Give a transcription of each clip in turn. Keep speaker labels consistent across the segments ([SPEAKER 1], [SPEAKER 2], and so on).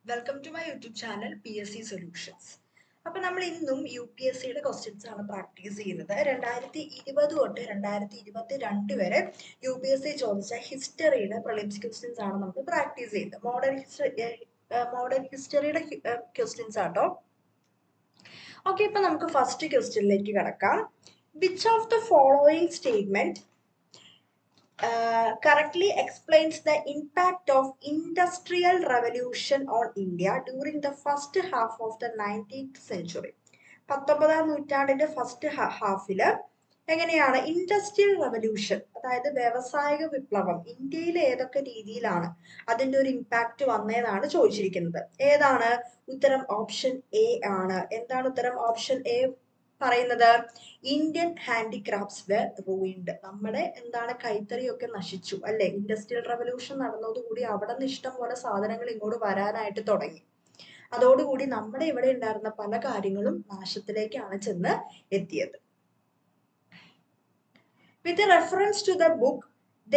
[SPEAKER 1] Welcome to my YouTube channel PSC solutions. അപ്പോൾ നമ്മൾ ഇന്നും UPSCയുടെ ക്വസ്റ്റ്യൻസ് ആണ് പ്രാക്ടീസ് ചെയ്യുന്നത്. 2020 തൊട്ട് 2022 വരെ UPSC ചോദിച്ച ഹിസ്റ്ററിയുടെ പ്രിലിംസ് ക്വസ്റ്റ്യൻസ് ആണ് നമ്മൾ പ്രാക്ടീസ് ചെയ്യുന്നത്. മോഡേൺ ഹിസ്റ്ററിയുടെ ക്വസ്റ്റ്യൻസ് ആട്ടോ. ഓക്കെ, ഇപ്പൊ നമുക്ക് ഫസ്റ്റ് ക്വസ്റ്റ്യനിലേക്ക് കിടക്കാം. Which of the following statement correctly explains the impact of industrial revolution on India during the first half of the 19th century. 19ാം നൂറ്റാണ്ടിന്റെ ഫസ്റ്റ് ഹാഫില് എങ്ങനെയാണ് ഇൻഡസ്ട്രിയൽ റവല്യൂഷൻ, അതായത് വ്യാവസായിക വിപ്ലവം ഇന്ത്യയിൽ ഏതൊക്കെ രീതിയിലാണ് അതിന്റെ ഒരു ഇമ്പാക്ട് വന്നതെന്നാണ് ചോദിച്ചിരിക്കുന്നത്. ഏതാണ് ഉത്തരം? ഓപ്ഷൻ എ ആണ്. എന്താണ് ഉത്തരം? ഓപ്ഷൻ എ പറയുന്നത് ഇന്ത്യൻ ഹാൻഡിക്രാഫ്റ്റ്സ് റൂയിൻഡ്. നമ്മുടെ എന്താണ് കൈത്തറിയൊക്കെ നശിച്ചു അല്ലെ. ഇൻഡസ്ട്രിയൽ റവല്യൂഷൻ നടന്നതോടുകൂടി അവിടെ നിന്ന് ഇഷ്ടം പോലെ സാധനങ്ങൾ ഇങ്ങോട്ട് വരാനായിട്ട് തുടങ്ങി. അതോടുകൂടി നമ്മുടെ ഇവിടെ ഉണ്ടായിരുന്ന പല കാര്യങ്ങളും നാശത്തിലേക്കാണ് ചെന്ന് എത്തിയത്. With reference to the book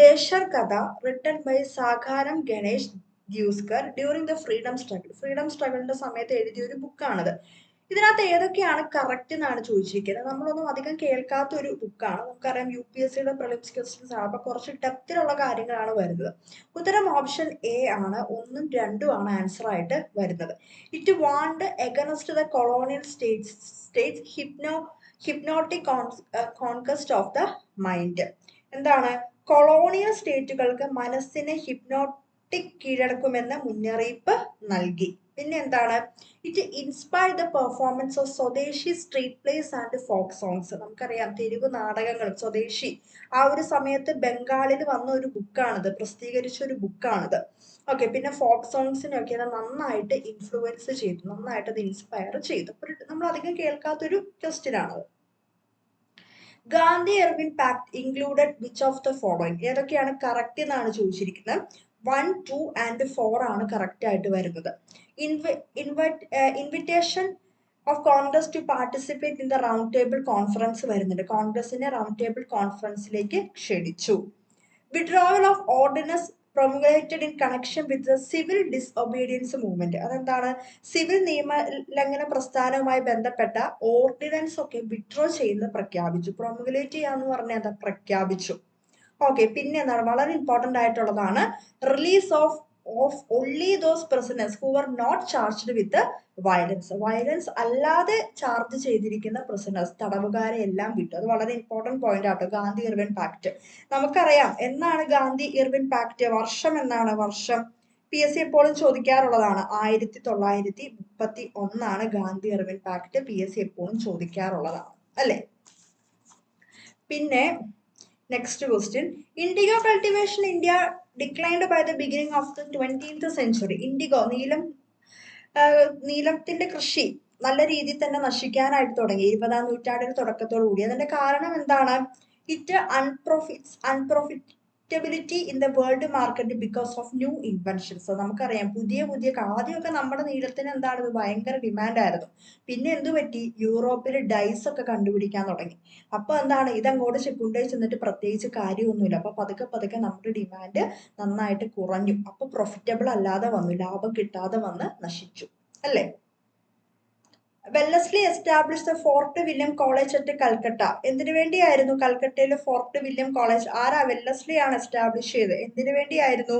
[SPEAKER 1] Desher Katha written by Sakharam Ganesh Deuskar during the freedom സ്ട്രഗിളിന്റെ സമയത്ത് എഴുതിയ ഒരു ബുക്കാണത്. ഇതിനകത്ത് ഏതൊക്കെയാണ് കറക്റ്റ് എന്നാണ് ചോദിച്ചിരിക്കുന്നത്. നമ്മളൊന്നും അധികം കേൾക്കാത്ത ഒരു ബുക്കാണ്. നമുക്കറിയാം UPSCയുടെ പ്രിലിംസ് ക്വസ്റ്റ്യൻസ് ആണ്. അപ്പൊ കുറച്ച് ഡെപ്തിലുള്ള കാര്യങ്ങളാണ് വരുന്നത്. ഉത്തരം ഓപ്ഷൻ എ ആണ്. 1ഉം 2ഉം ആണ് ആൻസർ ആയിട്ട് വരുന്നത്. It warned against the colonial state's hypnotic conquest of the mind. എന്താണ്? കൊളോണിയൽ സ്റ്റേറ്റുകൾക്ക് മനസ്സിനെ ഹിപ്നോട്ടിക് കീഴടക്കുമെന്ന മുന്നറിയിപ്പ് നൽകി. പിന്നെ എന്താണ്? It inspire the performance of swadeshi street plays and folk songs. നമുക്കറിയാം തെരുവ് നാടകങ്ങളും സ്വദേശി ആ ഒരു സമയത്ത് ബംഗാളിൽ വന്ന ഒരു ബുക്കാണിത്, പ്രസിദ്ധീകരിച്ച ഒരു ബുക്കാണിത്. ഓക്കെ, പിന്നെ ഫോക്ക് സോങ്സിനൊക്കെ അത് നന്നായിട്ട് ഇൻഫ്ലുവൻസ് ചെയ്തു, നന്നായിട്ട് അത് ഇൻസ്പയർ ചെയ്തു. നമ്മൾ അധികം കേൾക്കാത്തൊരു ക്വസ്റ്റ്യൻ ആണത്. Gandhi Irwin pact included which of the following? ഏതൊക്കെയാണ് കറക്റ്റ് എന്നാണ് ചോദിച്ചിരിക്കുന്നത്. 1, 2 ആൻഡ് 4 ആണ് കറക്റ്റ് ആയിട്ട് വരുന്നത്. Invitation of Congress to participate in the round table conference വരുന്നുണ്ട്. കോൺഗ്രസിനെ റൗണ്ട് ടേബിൾ കോൺഫറൻസിലേക്ക് ക്ഷണിച്ചു. Withdrawal of ordinance promulgated in connection with the civil disobedience movement. അതെന്താണ്? സിവിൽ നിയമലംഘന പ്രസ്ഥാനവുമായി ബന്ധപ്പെട്ട ഓർഡിനൻസ് ഒക്കെ വിഡ്രോ ചെയ്യുന്നത് പ്രഖ്യാപിച്ചു. പ്രൊമുലേറ്റ് ചെയ്യാന്ന് പറഞ്ഞാൽ എന്താ? പ്രഖ്യാപിച്ചു. ഓക്കെ, പിന്നെ എന്താണ് വളരെ ഇമ്പോർട്ടന്റ് ആയിട്ടുള്ളതാണ് release of only those prisoners who were not charged with violence അല്ലാതെ ചാർജ് ചെയ്തിരിക്കുന്ന പ്രിസണേഴ്സ്, തടവുകാരെ എല്ലാം വിട്ടു. അത് വളരെ ഇമ്പോർട്ടന്റ് പോയിന്റ് ആട്ടോ. ഗാന്ധി ഇർവിൻ പാക്ട് നമുക്കറിയാം. എന്നാണ് ഗാന്ധി ഇർവിൻ പാക്ട്? വർഷം എന്നാണ്? വർഷം PSC എപ്പോഴും ചോദിക്കാറുള്ളതാണ്. 1931 ഗാന്ധി ഇർവിൻ പാക്ട്. PSC എപ്പോഴും ചോദിക്കാറുള്ളതാണ് അല്ലെ. പിന്നെ next question. Indigo cultivation India declined by the beginning of the 20th century. Indigo നീലത്തിന്റെ കൃഷി നല്ല രീതിയിൽ തന്നെ നശിക്കാനായിട്ട് തുടങ്ങി 20ാം നൂറ്റാണ്ടിന്റെ തുടക്കത്തോടു കൂടി. അതിന്റെ കാരണം എന്താണ്? It unprofitability in the world market because of new inventions. നമുക്കറിയാം പുതിയ ആദ്യമൊക്കെ നമ്മുടെ നീലത്തിന് എന്താണ് ഭയങ്കര ഡിമാൻഡായിരുന്നു. പിന്നെ എന്തു പറ്റി? യൂറോപ്പിൽ ഡൈസ് ഒക്കെ കണ്ടുപിടിക്കാൻ തുടങ്ങി. അപ്പൊ എന്താണ്? ഇതങ്ങോട്ട് കൊണ്ടുപോയി ചെന്നിട്ട് പ്രത്യേകിച്ച് കാര്യമൊന്നുമില്ല. അപ്പൊ പതുക്കെ നമ്മുടെ ഡിമാൻഡ് നന്നായിട്ട് കുറഞ്ഞു. അപ്പൊ പ്രൊഫിറ്റബിൾ അല്ലാതെ വന്നു, ലാഭം കിട്ടാതെ വന്ന് നശിച്ചു അല്ലേ. Wellesley establish the Fort William college at Calcutta. എന്തിനു വേണ്ടിയായിരുന്നു കൽക്കട്ടയിലെ ഫോർട്ട് വില്യം കോളേജ്? ആരാ? വെല്ലസ്ലി ആണ് എസ്റ്റാബ്ലിഷ് ചെയ്തത്. എന്തിനു വേണ്ടിയായിരുന്നു?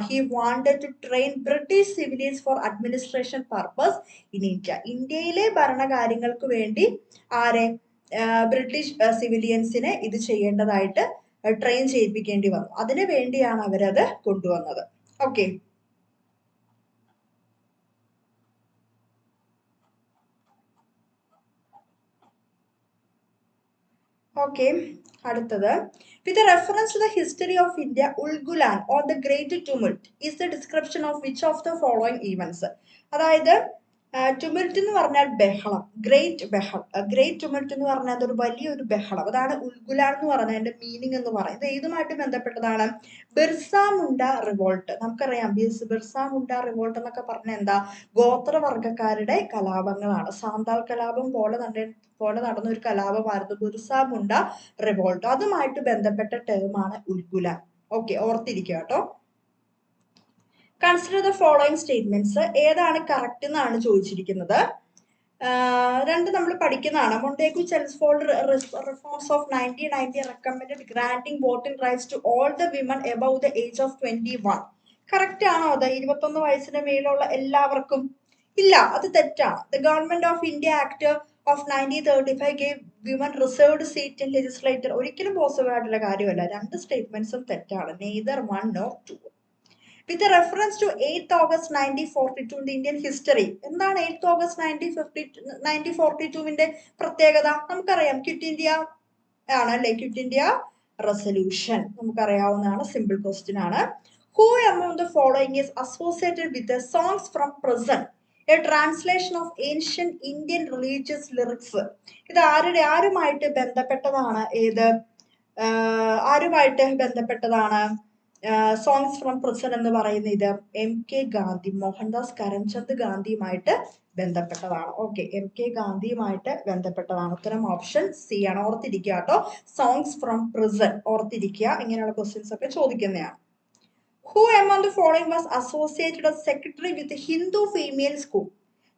[SPEAKER 1] He wanted to train British civilians for administration purpose in India. ഇന്ത്യയിലെ ഭരണകാര്യങ്ങൾക്ക് വേണ്ടി ആരെ? ബ്രിട്ടീഷ് സിവിലിയൻസിനെ ഇത് ചെയ്യേണ്ടതായിട്ട് ട്രെയിൻ ചെയ്യിപ്പിക്കേണ്ടി വന്നു. അതിനു വേണ്ടിയാണ് അവരത് കൊണ്ടുവന്നത്. ഓക്കെ, ഓക്കെ, അടുത്തത്. With reference to the history of India, Ulgulan or the great tumult is the description of which of the following events? അതായത് ടുമിൾട്ട് എന്ന് പറഞ്ഞാൽ ബഹളം, ഗ്രേറ്റ് ടുമിൾട്ട് എന്ന് പറഞ്ഞാൽ അതൊരു വലിയൊരു ബഹളം. അതാണ് ഉൾഗുലാൻ എന്ന് പറഞ്ഞാൽ അതിന്റെ മീനിങ് എന്ന് പറയുന്നത്. ഏതുമായിട്ട് ബന്ധപ്പെട്ടതാണ്? ബിർസ മുണ്ട റിവോൾട്ട്. നമുക്കറിയാം ബിർസ മുണ്ട റിവോൾട്ട് എന്നൊക്കെ പറഞ്ഞാൽ എന്താ? ഗോത്രവർഗക്കാരുടെ കലാപങ്ങളാണ്. സാന്താൾ കലാപം പോലെ നടന്ന ഒരു കലാപമായിരുന്നു ബിർസ മുണ്ട റിവോൾട്ട്. അതുമായിട്ട് ബന്ധപ്പെട്ട ടേമാണ് ഉൾഗുലാൻ. ഓക്കെ, ഓർത്തിരിക്കുക കേട്ടോ. Consider the following statements. ഏതാണ് കറക്റ്റ് എന്നാണ് ചോദിച്ചിരിക്കുന്നത്. രണ്ട് നമ്മൾ പഠിക്കുന്നതാണ്. Montagu Chelmsford reforms of 1990 recommended granting voting rights to all the women above the age of 21. Correct ആണോ അത്? 21 വയസ്സിന് മേലുള്ള എല്ലാവർക്കും? ഇല്ല, അത് തെറ്റാണ്. The government of India act of 1935 gave women reserved seat in legislature. ഒരിക്കലും പോസിബിൾ ആയിട്ടുള്ള കാര്യമല്ല. രണ്ട് സ്റ്റേറ്റ്മെന്റ്സും തെറ്റാണ്. Neither one nor two. With reference to 8th August 1942 in the Indian history. എന്താണ് 8th August 1942വിന്റെ പ്രത്യേകത? നമുക്കറിയാം, ക്വിറ്റ് ഇന്ത്യ ആണ് അല്ലെ? ക്വിറ്റ് ഇന്ത്യ റെസൊല്യൂഷൻ നമുക്കറിയാവുന്നതാണ്. സിമ്പിൾ ക്വസ്റ്റ്യൻ ആണ്. Who among the following is associated with the songs from prison, a translation of ancient Indian religious lyrics? ഇത് ആരുമായിട്ട് ബന്ധപ്പെട്ടതാണ്? ആരുമായിട്ട് ബന്ധപ്പെട്ടതാണ് സോങ്സ് ഫ്രം പ്രിസൺ എന്ന് പറയുന്ന ഇത്? MK ഗാന്ധി, മോഹൻദാസ് കരംചന്ദ് ഗാന്ധിയുമായിട്ട് ബന്ധപ്പെട്ടതാണ്. ഓക്കെ, MK ഗാന്ധിയുമായിട്ട് ബന്ധപ്പെട്ടതാണ്. ഉത്തരം ഓപ്ഷൻ സി ആണ്. ഓർത്തിരിക്കുക കേട്ടോ, സോങ്സ് ഫ്രം പ്രിസൺ ഓർത്തിരിക്കുക. ഇങ്ങനെയുള്ള ക്വസ്റ്റ്യൻസ് ഒക്കെ ചോദിക്കുന്നതാണ്. Who among the following was associated as secretary with the Hindu female school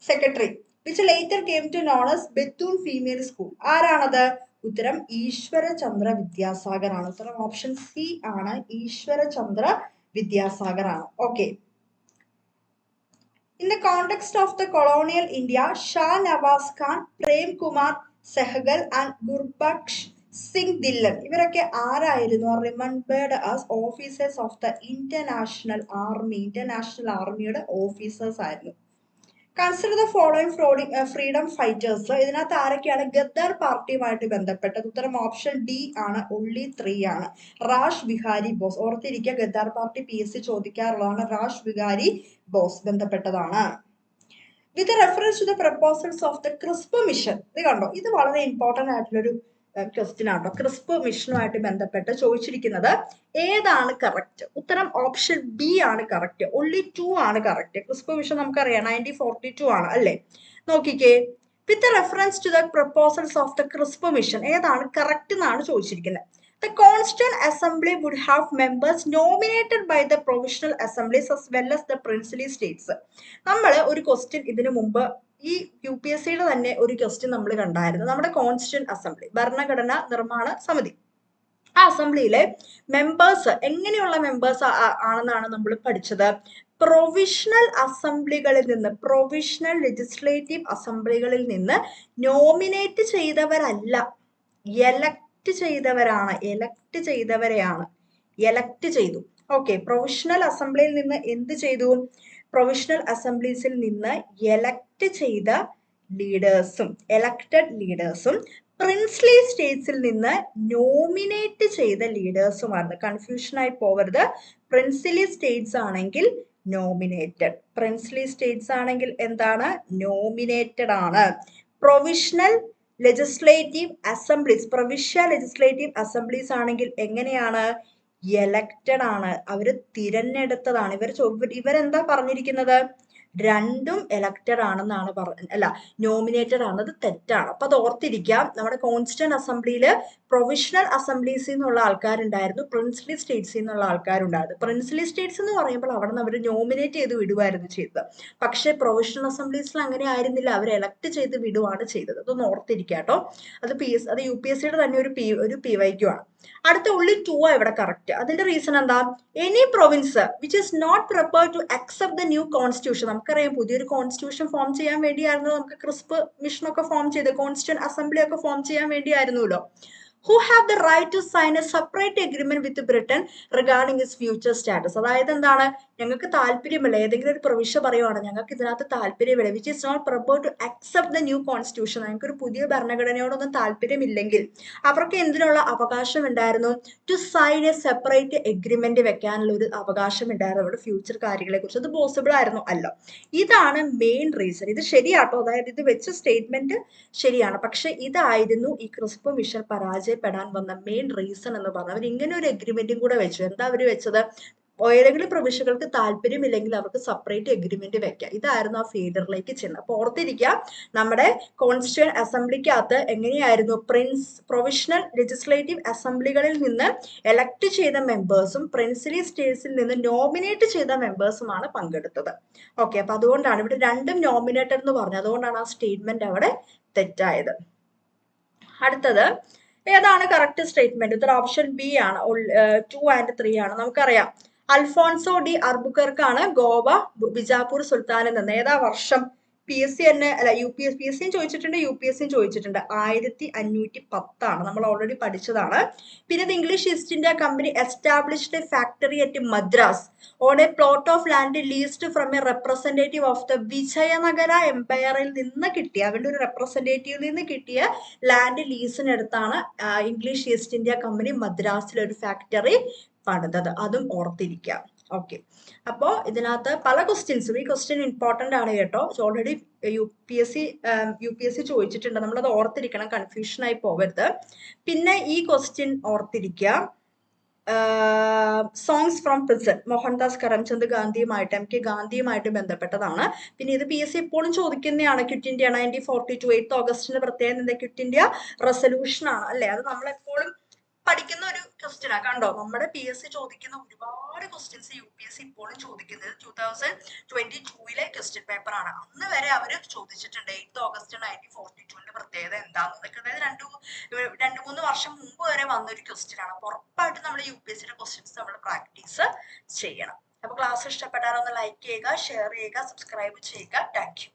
[SPEAKER 1] secretary, which later came to known as Bethune female school? ആരാണത്? ഉത്തരം ഈശ്വരചന്ദ്ര വിദ്യാസാഗർ ആണ്. ഉത്തരം ഓപ്ഷൻ സി ആണ്. ഈശ്വരചന്ദ്ര വിദ്യാസാഗർ ആണ്. Okay. In the context of the colonial India, Shah Nawaz Khan, Prem Kumar Sehgal and Gurbaksh Singh Dhillon, ഇവരൊക്കെ ആരായിരുന്നു? Remembered as officers of the international army. International ആർമിയുടെ officers ആയിരുന്നു. Consider the following freedom fighters. ഇതിനകത്ത് ആരൊക്കെയാണ് ഗദ്ദാർ പാർട്ടിയുമായിട്ട് ബന്ധപ്പെട്ടത്? ഉത്തരം option D ആണ്. only 3 ആണ്. റാഷ് ബിഹാരി ബോസ്. ഓർത്തിരിക്കുക, ഗദ്ദാർ പാർട്ടി PSC ചോദിക്കാറുള്ളതാണ്. റാഷ് ബിഹാരി ബോസ് ബന്ധപ്പെട്ടതാണ്. With reference to the proposals of the Cripps mission. ഇത് കണ്ടോ, ഇത് വളരെ ഇമ്പോർട്ടന്റ് ആയിട്ടുള്ളൊരു ക്വസ്റ്റ്യൻ ആണോ. ക്രിസ്പ് മിഷനുമായിട്ട് ബന്ധപ്പെട്ട് ചോദിച്ചിരിക്കുന്നത് ഏതാണ് കറക്റ്റ്? ഉത്തരം ഓപ്ഷൻ ബി ആണ് കറക്റ്റ്. only 2 ആണ് കറക്റ്റ്. ക്രിസ്പ് മിഷൻ നമുക്കറിയാം 1942 ആണ് അല്ലേ? നോക്കിക്കേ, with reference to the proposals of the Cripps mission ഏതാണ് കറക്റ്റ് എന്നാണ് ചോദിച്ചിരിക്കുന്നത്. The Constituent Assembly would have members nominated by the provisional assemblies as well as the princely states. നമ്മൾ ഒരു ക്വസ്റ്റ്യൻ ഇതിനു മുമ്പ് ഈ UPSCയുടെ തന്നെ ഒരു ക്വസ്റ്റ്യൻ നമ്മൾ കണ്ടായിരുന്നു. നമ്മുടെ കോൺസ്റ്റിറ്റ്യൂന്റ് അസംബ്ലി, ഭരണഘടനാ നിർമ്മാണ സമിതി, ആ അസംബ്ലിയിലെ മെമ്പേഴ്സ് എങ്ങനെയുള്ള മെമ്പേഴ്സ് ആണെന്നാണ് നമ്മൾ പഠിച്ചത്. പ്രൊവിഷണൽ അസംബ്ലികളിൽ നിന്ന്, പ്രൊവിഷണൽ ലെജിസ്ലേറ്റീവ് അസംബ്ലികളിൽ നിന്ന് നോമിനേറ്റ് ചെയ്തവരല്ല, എലക്ട് ചെയ്തവരാണ്. എലക്ട് ചെയ്തവരെയാണ്. എലക്ട് ചെയ്തു. ഓക്കെ, പ്രൊവിഷണൽ അസംബ്ലിയിൽ നിന്ന് എന്ത് ചെയ്തു? പ്രൊവിഷണൽ അസംബ്ലീസിൽ നിന്ന് എലക്ട് ചെയ്ത ലീഡേഴ്സും, എലക്റ്റഡ് ലീഡേഴ്സും പ്രിൻസ്ലി സ്റ്റേറ്റ്സിൽ നിന്ന് നോമിനേറ്റ് ചെയ്ത ലീഡേഴ്സുമാണ്. കൺഫ്യൂഷൻ ആയി പോവരുത്. പ്രിൻസ്ലി സ്റ്റേറ്റ്സ് ആണെങ്കിൽ നോമിനേറ്റഡ്, പ്രിൻസ്ലി സ്റ്റേറ്റ്സ് ആണെങ്കിൽ എന്താണ്? നോമിനേറ്റഡ് ആണ്. പ്രൊവിഷണൽ ലെജിസ്ലേറ്റീവ് അസംബ്ലീസ്, പ്രവിശ്യ ലെജിസ്ലേറ്റീവ് അസംബ്ലീസ് ആണെങ്കിൽ എങ്ങനെയാണ്? എലക്റ്റഡ് ആണ്. അവര് തിരഞ്ഞെടുത്തതാണ്. ഇവരെന്താ പറഞ്ഞിരിക്കുന്നത്? രണ്ടും എലക്റ്റഡ് ആണെന്നാണ് നോമിനേറ്റഡ് ആണെന്നത് തെറ്റാണ്. അപ്പൊ അത് ഓർത്തിരിക്കാം. നമ്മുടെ കോൺസ്റ്റിറ്റ്യൂന്റ് അസംബ്ലിയിൽ പ്രൊവിഷണൽ അസംബ്ലീസിൽ നിന്നുള്ള ആൾക്കാരുണ്ടായിരുന്നു, പ്രിൻസ്ലി സ്റ്റേറ്റ്സിൽ നിന്നുള്ള ആൾക്കാരുണ്ടായിരുന്നു. പ്രിൻസ്ലി സ്റ്റേറ്റ്സ് എന്ന് പറയുമ്പോൾ അവിടെ നിന്ന് അവർ നോമിനേറ്റ് ചെയ്ത് വിടുവായിരുന്നു ചെയ്തത്. പക്ഷേ പ്രൊവിഷണൽ അസംബ്ലീസിൽ അങ്ങനെ ആയിരുന്നില്ല, അവർ എലക്ട് ചെയ്ത് വിടുവാണ് ചെയ്തത്. അതൊന്ന് ഓർത്തിരിക്കുക കേട്ടോ. അത് UPSCയുടെ തന്നെ ഒരു PYQ ആണ്. അടുത്ത only 2 ഇവിടെ കറക്റ്റ്. അതിന്റെ റീസൺ എന്താ? Any province which is not prepared to accept the new constitution. നമുക്കറിയാം, പുതിയൊരു കോൺസ്റ്റിറ്റ്യൂഷൻ ഫോം ചെയ്യാൻ വേണ്ടിയായിരുന്നു നമുക്ക് ക്രിസ്പ് മിഷൻ ഒക്കെ ഫോം ചെയ്ത്, കോൺസ്റ്റിറ്റ്യൂന്റ് അസംബ്ലി ഒക്കെ ഫോം ചെയ്യാൻ വേണ്ടിയായിരുന്നല്ലോ. who have the right to sign a separate agreement with Britain regarding its future status. അതായത് എന്താണ്? ഞങ്ങൾക്ക് താല്പര്യമില്ല, ഏതെങ്കിലും ഒരു പ്രവിശ്യ പറയുവാണ് ഞങ്ങൾക്ക് ഇതിനകത്ത് താല്പര്യമില്ല, which is not prepared to accept the new constitution, ഞങ്ങൾക്ക് ഒരു പുതിയ ഭരണഘടനയോടൊന്നും താല്പര്യമില്ലെങ്കിൽ അവർക്ക് എന്തിനുള്ള അവകാശം ഉണ്ടായിരുന്നു? To sign a separate agreement വെക്കാനുള്ള ഒരു അവകാശം ഉണ്ടായിരുന്നു അവരുടെ ഫ്യൂച്ചർ കാര്യങ്ങളെ കുറിച്ച്. അത് പോസിബിൾ ആയിരുന്നു അല്ല? ഇതാണ് മെയിൻ റീസൺ. ഇത് ശരിയാട്ടോ, അതായത് ഇത് വെച്ച സ്റ്റേറ്റ്മെന്റ് ശരിയാണ്. പക്ഷെ ഇതായിരുന്നു ഈ ക്രിസ്പ് മിഷൻ പരാജയപ്പെടാൻ വന്ന മെയിൻ റീസൺ എന്ന് പറഞ്ഞാൽ അവർ ഇങ്ങനെ ഒരു എഗ്രിമെന്റും കൂടെ വെച്ചു. എന്താ അവർ വെച്ചത്? ഏതെങ്കിലും പ്രവിശ്യകൾക്ക് താല്പര്യമില്ലെങ്കിൽ അവർക്ക് സെപ്പറേറ്റ് എഗ്രിമെന്റ് വെക്കാം. ഇതായിരുന്നു ആ ഫെയിലറിലേക്ക് ചെന്നത്. അപ്പൊ ഓർത്തിരിക്കുക, നമ്മുടെ കോൺസ്റ്റിറ്റ്യൂന്റ് അസംബ്ലിക്കകത്ത് എങ്ങനെയായിരുന്നു പ്രൊവിഷണൽ ലെജിസ്ലേറ്റീവ് അസംബ്ലികളിൽ നിന്ന് എലക്ട് ചെയ്ത മെമ്പേഴ്സും പ്രിൻസിലി സ്റ്റേറ്റ്സിൽ നിന്ന് നോമിനേറ്റ് ചെയ്ത മെമ്പേഴ്സുമാണ് പങ്കെടുത്തത്. ഓക്കെ, അപ്പൊ അതുകൊണ്ടാണ് ഇവിടെ രണ്ടും നോമിനേറ്റഡ് എന്ന് പറഞ്ഞത്. അതുകൊണ്ടാണ് ആ സ്റ്റേറ്റ്മെന്റ് അവിടെ തെറ്റായത്. അടുത്തത് ഏതാണ് കറക്റ്റ് സ്റ്റേറ്റ്മെന്റ്? ഉത്തരം ഓപ്ഷൻ ബി ആണ്. 2 and 3 ആണ്. നമുക്കറിയാം അൽഫോൺസോ ഡി അർബുക്കർക്കാണ് ഗോവ ബിജാപൂർ സുൽത്താനിൽ നിന്ന്. ഏതാ വർഷം? PSC തന്നെ അല്ല, PSC ചോദിച്ചിട്ടുണ്ട്, UPSC ചോദിച്ചിട്ടുണ്ട്. 1510 നമ്മൾ ഓൾറെഡി പഠിച്ചതാണ്. പിന്നെ English East India company established factory at Madras on a plot of land leased from a representative of the Vijayanagara എംപയറിൽ നിന്ന് കിട്ടിയ, അവരുടെ ഒരു റെപ്രസെന്റേറ്റീവിൽ നിന്ന് കിട്ടിയ ലാൻഡ് ലീസിനെടുത്താണ് ഇംഗ്ലീഷ് ഈസ്റ്റ് ഇന്ത്യ കമ്പനി മദ്രാസിൽ ഒരു ഫാക്ടറി പണിതത്. അതും ഓർത്തിരിക്കാം. ഓക്കെ, അപ്പോ ഇതിനകത്ത് പല ക്വസ്റ്റ്യൻസും, ഈ ക്വസ്റ്റ്യൻ ഇമ്പോർട്ടന്റ് ആണ് കേട്ടോ. ഓൾറെഡി UPSC ചോദിച്ചിട്ടുണ്ട്, നമ്മളത് ഓർത്തിരിക്കണം, കൺഫ്യൂഷൻ ആയി പോകരുത്. പിന്നെ ഈ ക്വസ്റ്റ്യൻ ഓർത്തിരിക്കുക, songs from prison, Mohandas Karamchand ഗാന്ധിയുമായിട്ട്, MK ഗാന്ധിയുമായിട്ട് ബന്ധപ്പെട്ടതാണ്. പിന്നെ ഇത് PSC എപ്പോഴും ചോദിക്കുന്നതാണ്. ക്വിറ്റ് ഇന്ത്യ 1942 8 ഓഗസ്റ്റിന് പ്രത്യേകം ക്വിറ്റ് ഇന്ത്യ റെസൊല്യൂഷൻ ആണ് അല്ലെ. അത് നമ്മളെപ്പോഴും പഠിക്കുന്ന ഒരു ക്വസ്റ്റ്യനാ. കണ്ടോ, നമ്മുടെ PSC ചോദിക്കുന്ന ഒരുപാട് ക്വസ്റ്റ്യൻസ് UPSC ഇപ്പോഴും ചോദിക്കുന്നത് 2022 ക്വസ്റ്റ്യൻ പേപ്പർ ആണ്. അന്ന് വരെ അവര് ചോദിച്ചിട്ടുണ്ട് 8 ഓഗസ്റ്റ് 1942 പ്രത്യേകത എന്താണെന്നൊക്കെ. അതായത് 2-3 വർഷം മുമ്പ് വരെ വന്നൊരു ക്വസ്റ്റ്യൻ ആണ്. അപ്പൊ ഉറപ്പായിട്ടും നമ്മൾ UPSCയുടെ ക്വസ്റ്റ്യൻസ് നമ്മൾ പ്രാക്ടീസ് ചെയ്യണം. അപ്പൊ ക്ലാസ് ഇഷ്ടപ്പെട്ടാൽ ഒന്ന് ലൈക്ക് ചെയ്യുക, ഷെയർ ചെയ്യുക, സബ്സ്ക്രൈബ് ചെയ്യുക. Thank you.